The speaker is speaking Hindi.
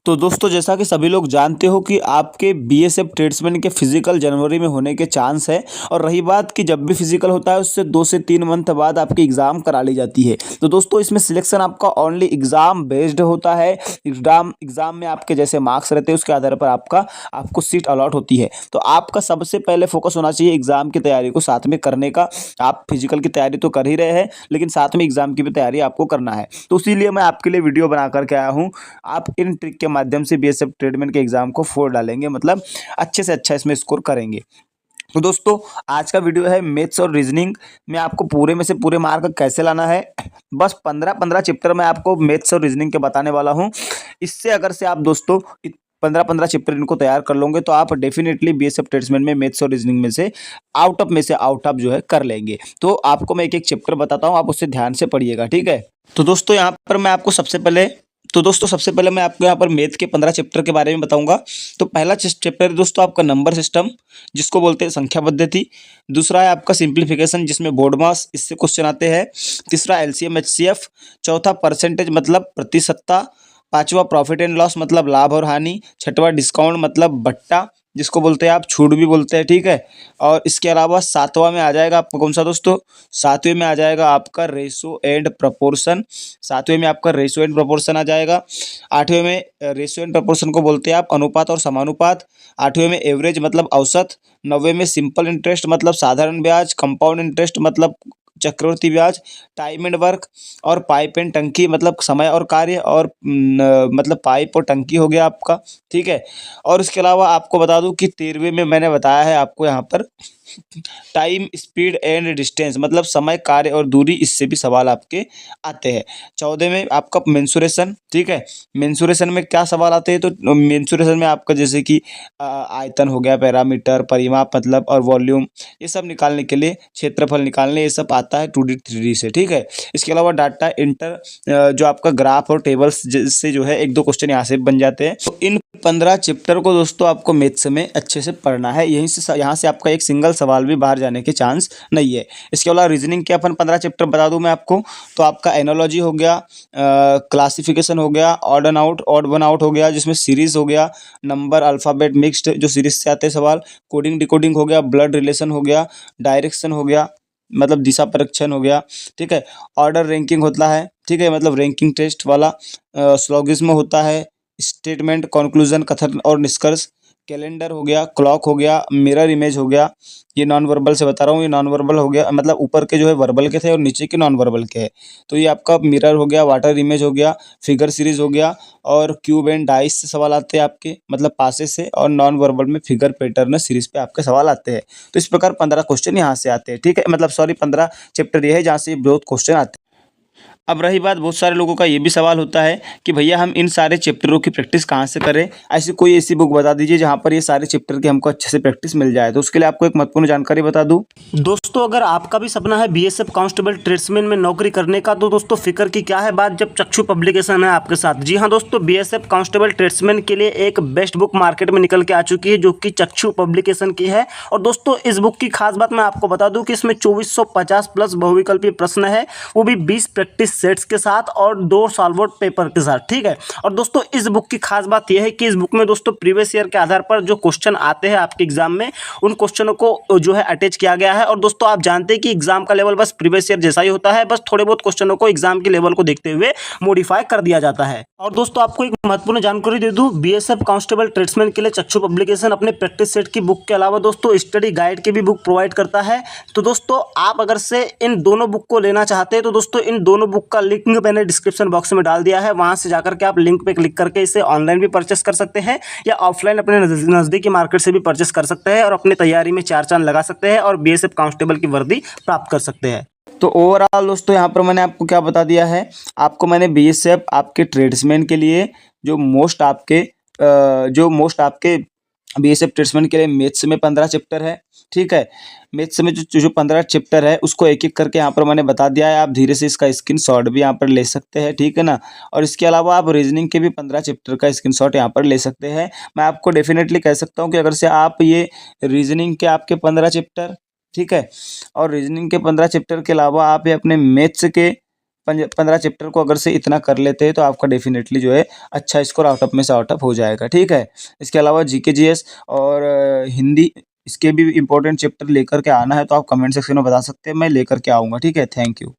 तो दोस्तों जैसा कि सभी लोग जानते हो कि आपके बीएसएफ ट्रेड्समैन के फिजिकल जनवरी में होने के चांस है। और रही बात कि जब भी फिजिकल होता है उससे 2 से 3 मंथ बाद आपकी एग्ज़ाम करा ली जाती है। तो दोस्तों इसमें सिलेक्शन आपका ओनली एग्ज़ाम बेस्ड होता है। एग्ज़ाम में आपके जैसे मार्क्स रहते हैं उसके आधार पर आपको सीट अलॉट होती है। तो आपका सबसे पहले फोकस होना चाहिए एग्ज़ाम की तैयारी को साथ में करने का। आप फिजिकल की तैयारी तो कर ही रहे हैं, लेकिन साथ में एग्ज़ाम की भी तैयारी आपको करना है। तो इसीलिए मैं आपके लिए वीडियो बना करके आया हूँ। आप इन ट्रिक के माध्यम से बीएसएफ ट्रेडमैन के एग्जाम को फोड़ डालेंगे, मतलब अच्छे से अच्छा इसमें स्कोर करेंगे। तो दोस्तों आज का वीडियो है मैथ्स और रीजनिंग में आपको पूरे में से पूरे मार्क कैसे लाना है। बस 15-15 चैप्टर मैं आपको मैथ्स और रीजनिंग के बताने वाला हूं। इससे अगर से आप दोस्तों 15-15 चैप्टर इनको तैयार कर लोगे तो आप डेफिनेटली बीएसएफ ट्रेड्समैन में मैथ्स और रीजनिंग में से आउट ऑफ जो है कर लेंगे। तो आपको मैं एक एक चैप्टर बताता हूँ, आप उससे ध्यान से पढ़िएगा, ठीक है। तो दोस्तों यहाँ पर मैं आपको सबसे पहले मैं आपको यहाँ पर मैथ के 15 चैप्टर के बारे में बताऊंगा। तो पहला चैप्टर है दोस्तों आपका नंबर सिस्टम, जिसको बोलते हैं संख्या पद्धति। दूसरा है आपका सिंप्लीफिकेशन, जिसमें बोर्ड मास इससे क्वेश्चन आते हैं। तीसरा एलसीएम एचसीएफ। चौथा परसेंटेज मतलब प्रतिशतता। पांचवा प्रॉफिट एंड लॉस मतलब लाभ और हानि। छठवा डिस्काउंट मतलब बट्टा, जिसको बोलते हैं आप छूट भी बोलते हैं, ठीक है। और इसके अलावा सातवां में आ जाएगा आपका कौन सा दोस्तों, सातवें में आ जाएगा आपका रेशो एंड प्रपोर्शन। सातवें में आपका रेशो एंड प्रपोर्शन आ जाएगा। आठवें में रेशो एंड प्रपोर्शन को बोलते हैं आप अनुपात और समानुपात। आठवें में एवरेज मतलब औसत। नौवें में सिंपल इंटरेस्ट मतलब साधारण ब्याज। कंपाउंड इंटरेस्ट मतलब चक्रवृद्धि ब्याज। Time and work. और पाइप एंड टंकी मतलब समय और कार्य। और मतलब पाइप और टंकी हो गया आपका, ठीक है। और इसके अलावा आपको बता दूं कि 13वें में मैंने बताया है आपको यहाँ पर टाइम स्पीड एंड डिस्टेंस मतलब समय कार्य और दूरी, इससे भी सवाल आपके आते हैं। 14 में आपका मेंसुरेशन, ठीक है। मेंसुरेशन में क्या सवाल आते हैं, तो मेंसुरेशन में आपका जैसे कि आयतन हो गया, पैरामीटर, परिमाप मतलब और वॉल्यूम, ये सब निकालने के लिए, क्षेत्रफल निकालने, ये सब आता है 2D 3D से, ठीक है। इसके अलावा डाटा इंटर जो आपका ग्राफ और टेबल्स से जो है 1-2 क्वेश्चन यहाँ से बन जाते हैं। तो इन 15 चैप्टर को दोस्तों आपको मैथ्स में अच्छे से पढ़ना है। यहाँ से आपका एक सिंगल सवाल भी बाहर जाने के चांस नहीं है। इसके अलावा रीजनिंग के अपन 15 चैप्टर बता दूं मैं आपको, तो आपका एनालॉजी हो गया, क्लासिफिकेशन हो गया, odd and out, odd one out हो गया, जिसमें सीरीज हो गया, नंबर अल्फ़ाबेट मिक्स्ड जो सीरीज से आते हैं सवाल, कोडिंग डिकोडिंग हो गया, ब्लड रिलेशन हो गया, डायरेक्शन हो गया मतलब दिशा परीक्षण हो गया, ठीक है। ऑर्डर रैंकिंग होता है, ठीक है, मतलब रैंकिंग टेस्ट वाला। स्लोगिज्म होता है, स्टेटमेंट, कंक्लूजन, कथन और निष्कर्ष। कैलेंडर हो गया, क्लॉक हो गया, मिरर इमेज हो गया। ये नॉन वर्बल से बता रहा हूँ, ये नॉन वर्बल हो गया, मतलब ऊपर के जो है वर्बल के थे और नीचे के नॉन वर्बल के हैं। तो ये आपका मिरर हो गया, वाटर इमेज हो गया, फिगर सीरीज हो गया। और क्यूब एंड डाइस से सवाल आते हैं आपके, मतलब पासे से। और नॉन वर्बल में फिगर पैटर्न सीरीज पे आपके सवाल आते हैं। तो इस प्रकार 15 क्वेश्चन यहाँ से आते हैं, ठीक है, मतलब सॉरी 15 चैप्टर ये है जहाँ से बहुत क्वेश्चन आते हैं। अब रही बात, बहुत सारे लोगों का ये भी सवाल होता है कि भैया हम इन सारे चैप्टरों की प्रैक्टिस कहाँ से करें। ऐसी बुक बता दीजिए जहाँ पर ये सारे चैप्टर की हमको अच्छे से प्रैक्टिस मिल जाए। तो उसके लिए आपको एक महत्वपूर्ण जानकारी बता दूं दोस्तों, अगर आपका भी सपना है बीएसएफ कांस्टेबल ट्रेड्समैन में नौकरी करने का, तो दोस्तों फिक्र की क्या है बात जब चक्षु पब्लिकेशन है आपके साथ। जी हाँ दोस्तों, बीएसएफ कांस्टेबल ट्रेड्समैन के लिए एक बेस्ट बुक मार्केट में निकल के आ चुकी है जो कि चक्षु पब्लिकेशन की है। और दोस्तों इस बुक की खास बात मैं आपको बता दूं कि इसमें 2450 प्लस बहुविकल्पीय प्रश्न है, वो भी 20 प्रैक्टिस सेट्स के साथ और 2 सॉल्वर पेपर के साथ, ठीक है। और दोस्तों इस बुक की खास बात यह है कि इस बुक में दोस्तों प्रीवियस ईयर के आधार पर जो क्वेश्चन आते हैं आपके एग्जाम में, उन क्वेश्चनों को जो है अटैच किया गया है। और दोस्तों आप जानते हैं कि एग्जाम का लेवल बस प्रीवियस ईयर जैसा ही होता है, बस थोड़े बहुत क्वेश्चनों को एग्जाम के लेवल को देखते हुए मॉडिफाई कर दिया जाता है। और दोस्तों आपको एक महत्वपूर्ण जानकारी दे दूं, बीएसएफ कांस्टेबल ट्रेड्समैन के लिए चक्षु पब्लिकेशन अपने प्रैक्टिस सेट की बुक के अलावा दोस्तों स्टडी गाइड की भी बुक प्रोवाइड करता है। तो दोस्तों आप अगर से इन दोनों बुक को लेना चाहते हैं तो दोस्तों इन दोनों बुक का लिंक मैंने डिस्क्रिप्शन बॉक्स में डाल दिया है, वहां से जाकर के आप लिंक पे क्लिक करके इसे ऑनलाइन भी परचेस कर सकते हैं या ऑफलाइन अपने नजदीकी मार्केट से भी परचेस कर सकते हैं और अपनी तैयारी में 4 चांद लगा सकते हैं और बीएसएफ कांस्टेबल की वर्दी प्राप्त कर सकते हैं। तो ओवरऑल दोस्तों यहाँ पर मैंने आपको क्या बता दिया है, आपको मैंने बीएसएफ आपके ट्रेड्समैन के लिए जो मोस्ट आपके बीएसएफ ट्रेड्समैन के लिए मैथ्स में 15 चैप्टर है, ठीक है। मैथ्स में जो 15 चैप्टर है उसको एक एक करके यहाँ पर मैंने बता दिया है, आप धीरे से इसका स्क्रीनशॉट भी यहाँ पर ले सकते हैं, ठीक है ना। और इसके अलावा आप रीजनिंग के भी 15 चैप्टर का स्क्रीनशॉट यहाँ पर ले सकते हैं। मैं आपको डेफिनेटली कह सकता हूँ कि अगर से आप ये रीजनिंग के आपके 15 चैप्टर, ठीक है, और रीजनिंग के 15 चैप्टर के अलावा आप ये अपने मैथ्स के 15 चैप्टर को अगर से इतना कर लेते हैं तो आपका डेफिनेटली जो है अच्छा स्कोर आउट ऑफ में से आउट ऑफ हो जाएगा, ठीक है। इसके अलावा जीके जीएस और हिंदी, इसके भी इम्पोर्टेंट चैप्टर लेकर के आना है तो आप कमेंट सेक्शन में बता सकते हैं, मैं लेकर के आऊँगा, ठीक है। Thank you.